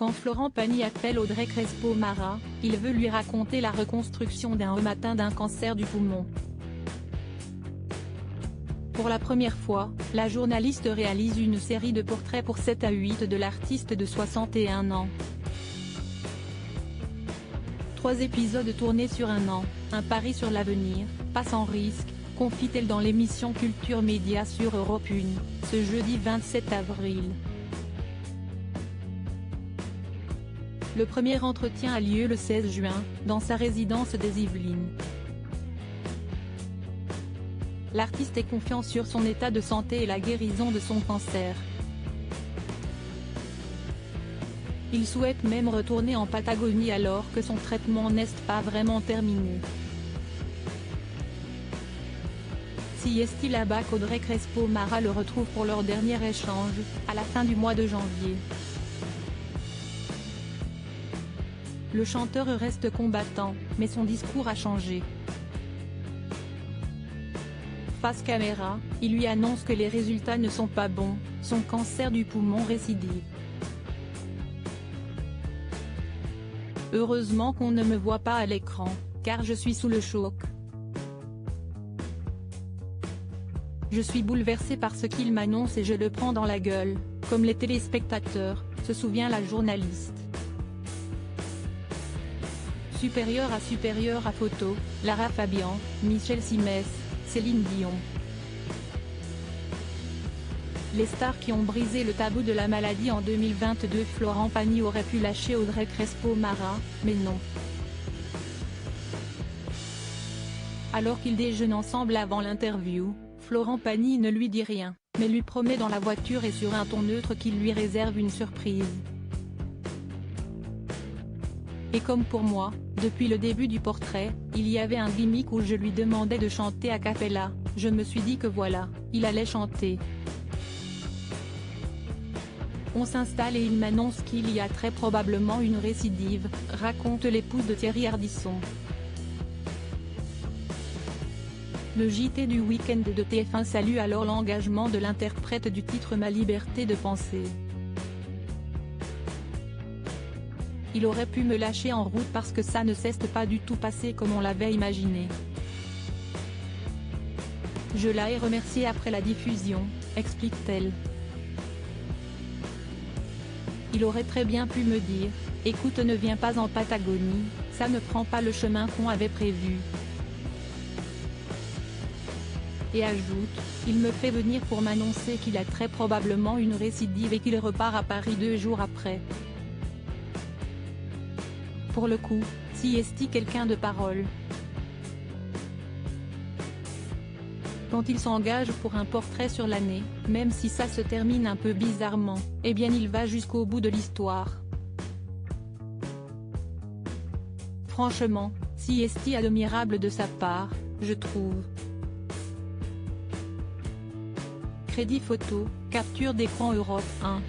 Quand Florent Pagny appelle Audrey Crespo-Mara, il veut lui raconter la reconstruction d'un homme atteint d'un cancer du poumon. Pour la première fois, la journaliste réalise une série de portraits pour 7 à 8 de l'artiste de 61 ans. 3 épisodes tournés sur un an, un pari sur l'avenir, pas sans risque, confie-t-elle dans l'émission Culture Média sur Europe 1, ce jeudi 27 avril. Le premier entretien a lieu le 16 juin, dans sa résidence des Yvelines. L'artiste est confiant sur son état de santé et la guérison de son cancer. Il souhaite même retourner en Patagonie alors que son traitement n'est pas vraiment terminé. Si est-il là-bas qu'Audrey Crespo-Mara le retrouve pour leur dernier échange, à la fin du mois de janvier. Le chanteur reste combattant, mais son discours a changé. Face caméra, il lui annonce que les résultats ne sont pas bons, son cancer du poumon récidive. Heureusement qu'on ne me voit pas à l'écran, car je suis sous le choc. Je suis bouleversé par ce qu'il m'annonce et je le prends dans la gueule, comme les téléspectateurs, se souvient la journaliste. Supérieur à photo, Lara Fabian, Michel Simès, Céline Dion. Les stars qui ont brisé le tabou de la maladie en 2022. Florent Pagny aurait pu lâcher Audrey Crespo-Mara, mais non. Alors qu'ils déjeunent ensemble avant l'interview, Florent Pagny ne lui dit rien, mais lui promet dans la voiture et sur un ton neutre qu'il lui réserve une surprise. Et comme pour moi, depuis le début du portrait, il y avait un gimmick où je lui demandais de chanter a cappella, je me suis dit que voilà, il allait chanter. On s'installe et il m'annonce qu'il y a très probablement une récidive, raconte l'épouse de Thierry Ardisson. Le JT du week-end de TF1 salue alors l'engagement de l'interprète du titre Ma liberté de penser. Il aurait pu me lâcher en route parce que ça ne s'est pas du tout passé comme on l'avait imaginé. Je l'ai remercié après la diffusion, explique-t-elle. Il aurait très bien pu me dire, écoute, ne viens pas en Patagonie, ça ne prend pas le chemin qu'on avait prévu. Et ajoute, il me fait venir pour m'annoncer qu'il a très probablement une récidive et qu'il repart à Paris 2 jours après. Pour le coup, si est-il quelqu'un de parole. Quand il s'engage pour un portrait sur l'année, même si ça se termine un peu bizarrement, eh bien il va jusqu'au bout de l'histoire. Franchement, si est-il admirable de sa part, je trouve. Crédit photo, capture d'écran Europe 1.